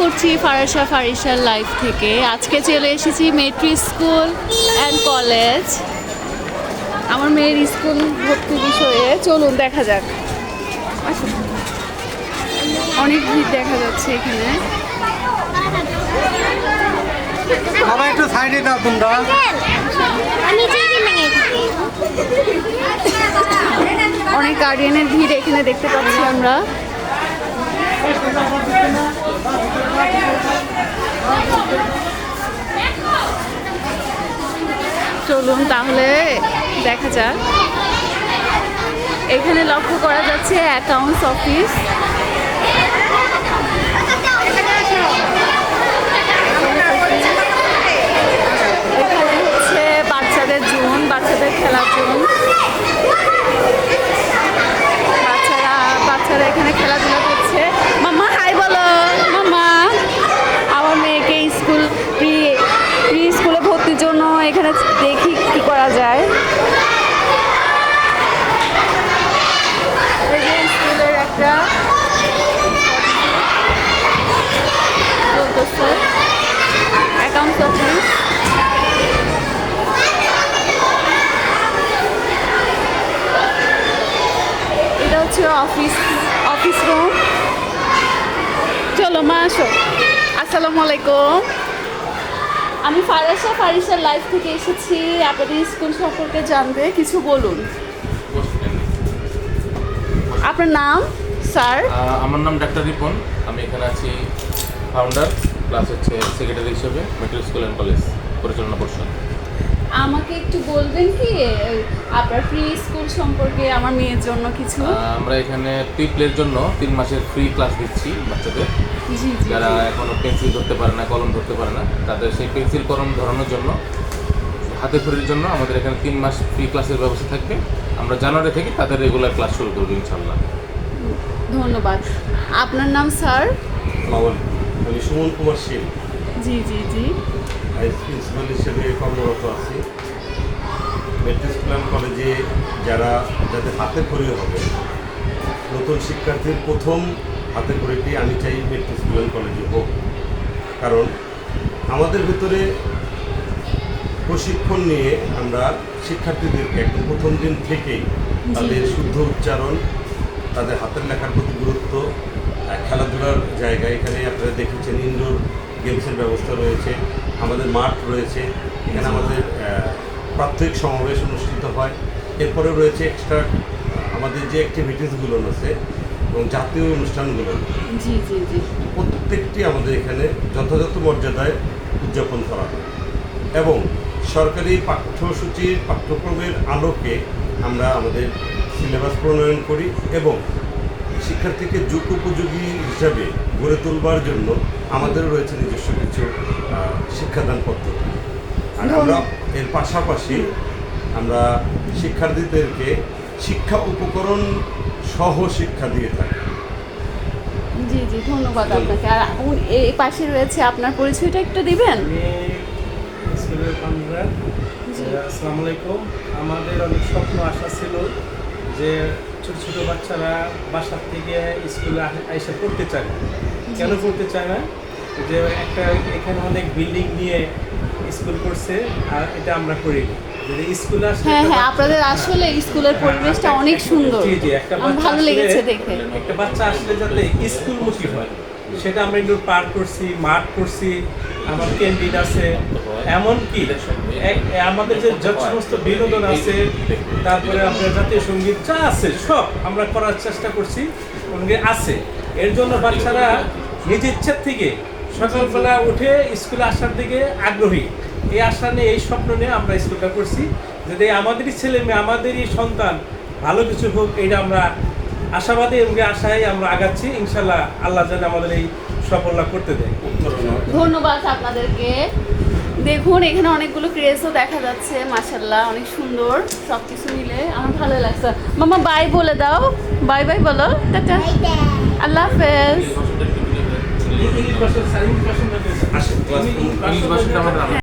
করছি ফারিসার লাইফ থেকে। আজকে চলে এসেছি মেট্রো স্কুল অ্যান্ড কলেজ, আমার মেয়ের স্কুল ভর্তি বিষয়ে। চলুন দেখা যাক। আসুন, অনেক ভিড় দেখা যাচ্ছে এখানে। বাবা একটু সাইডে দাও তোমরা। অনেক গার্ডিয়ানের ভিড় এখানে দেখতে পাচ্ছি আমরা। চলুন তাহলে দেখা যাক। এখানে লক্ষ্য করা যাচ্ছে অ্যাকাউন্টস অফিস। এখানে হচ্ছে বাচ্চাদের জোন, বাচ্চাদের খেলার জোন। বাচ্চারা এখানে খেলাধুলা করছে। মাম্মা হাই বলো। মাম্মা, আমার মেয়েকে প্রি স্কুলে ভর্তির জন্য এখানে দেখি কি করা যায়। স্কুলের একটা অ্যাকাউন্ট অফিস। এটা হচ্ছে অফিস রুম। চলো মা আসো। আসসালামু আলাইকুম, আমি ফারিসার লাইফ থেকে এসেছি আপনাদের স্কুল সম্পর্কে জানতে। কিছু বলুন। আপনার নাম স্যার? আমার নাম ডাক্তার রিপন। আমি এখানে আছি ফাউন্ডার প্লাস হচ্ছে সেক্রেটারি হিসেবে মেট্রো স্কুল অ্যান্ড কলেজ পরিচালনা পর্ষদ। আমাকে একটু বলবেন কি আপনার প্রি স্কুল সম্পর্কে আমার মেয়ের জন্য কিছু? আমরা এখানে প্রিপ্লের জন্য 3 মাসের ফ্রি ক্লাস দিচ্ছি বাচ্চাদের, জি যারা এখনো পেন্সিল ধরতে পারে না, কলম ধরতে পারে না, তাদের সেই পেন্সিল কলম ধরানোর জন্য, হাতে খড়ির জন্য আমাদের এখানে 3 মাস ফ্রি ক্লাসের ব্যবস্থা থাকবে। আমরা জানুয়ারি থেকে তাদের রেগুলার ক্লাস শুরু করবো ইনশাল্লাহ। ধন্যবাদ। আপনার নাম স্যার? আমি সুমন কুমার শীল, জি জি জি। ভাইস প্রিন্সিপাল হিসেবে কর্মরত আছি। মেট্রো স্কুল অ্যান্ড কলেজে যাদের হাতে খড়ি হবে, নতুন শিক্ষার্থীর প্রথম হাতে খড়িটি আমি চাই মেট্রো স্কুল অ্যান্ড কলেজে হোক। কারণ আমাদের ভিতরে প্রশিক্ষণ নিয়ে আমরা শিক্ষার্থীদেরকে একদম প্রথম দিন থেকেই তাদের শুদ্ধ উচ্চারণ, তাদের হাতের লেখার প্রতি গুরুত্ব, খেলাধুলার জায়গা, এখানে আপনারা দেখেছেন ইনডোর গেমসের ব্যবস্থা রয়েছে, আমাদের মাঠ রয়েছে, এখানে আমাদের প্রাত্যহিক সমাবেশ অনুষ্ঠিত হয়। এরপরে রয়েছে এক্সট্রা আমাদের যে অ্যাক্টিভিটিসগুলো আছে এবং জাতীয় অনুষ্ঠানগুলো, জি জি জি, প্রত্যেকটি আমাদের এখানে যথাযথ মর্যাদায় উদযাপন করা হয় এবং সরকারি পাঠ্যসূচির পাঠ্যক্রমের আলোকে আমরা আমাদের সিলেবাস প্রণয়ন করি এবং শিক্ষার্থীকে যুগোপযোগী হিসাবে গড়ে তোলবার জন্য আমাদেরও রয়েছে নিজস্ব কিছু শিক্ষাদান পদ্ধতি। আর আমরা এর পাশাপাশি আমরা শিক্ষার্থীদেরকে শিক্ষা উপকরণ সহ শিক্ষা দিয়ে থাকি। জি জি, ধন্যবাদ আপনাকে। আর এই পাশে রয়েছে, আপনার পরিচয়টা একটু দিবেন? স্কুলের ফাউন্ডার। আসসালামু আলাইকুম। আমাদের অনেক স্বপ্ন আশা ছিল যে ছোটো ছোটো বাচ্চারা বাসার থেকে স্কুলে এসে পড়তে চায় না। কেন পড়তে চায় না? যে একটা এখানে অনেক বিল্ডিং নিয়ে স্কুল করছে, আর এটা আমরা করি যদি স্কুলে আসলে। হ্যাঁ হ্যাঁ, আপনাদের আসলে স্কুলের পরিবেশটা অনেক সুন্দর। জি জি, একটা আমার ভালো লেগেছে দেখে। একটা বাচ্চা আসলে যাতে স্কুলমুখী হয়, সেটা আমরা একটু পার্ক করছি, মাঠ করছি, আমার ক্যান্টিন আছে, এমনকি আমাদের যে যত সমস্ত বিনোদন আছে, তারপরে আপনার জাতীয় সঙ্গীত যা আছে সব আমরা করার চেষ্টা করছি, আছে। এর জন্য বাচ্চারা নিজ ইচ্ছার থেকে সকালবেলা উঠে স্কুলে আসার দিকে আগ্রহী। এই আশা নিয়ে, এই স্বপ্ন নিয়ে আমরা স্কুলটা করছি, যাতে আমাদেরই ছেলে মেয়ে, আমাদেরই সন্তান ভালো কিছু হোক, এইটা আমরা আশাবাদী এবং আশায় আমরা আগাচ্ছি। ইনশাল্লাহ আল্লাহ যেন আমাদের এই সফল করতে দেয়। ধন্যবাদ আপনাদেরকে। দেখুন এখানে অনেকগুলো ক্রেজও দেখা যাচ্ছে, মাশাআল্লাহ অনেক সুন্দর সব কিছু মিলে আমার ভালো লাগছে। মামা বাই বলে দাও, বাই বাই বলো, টাটা, আল্লাহ হাফেজ। ইংলিশ ভাষা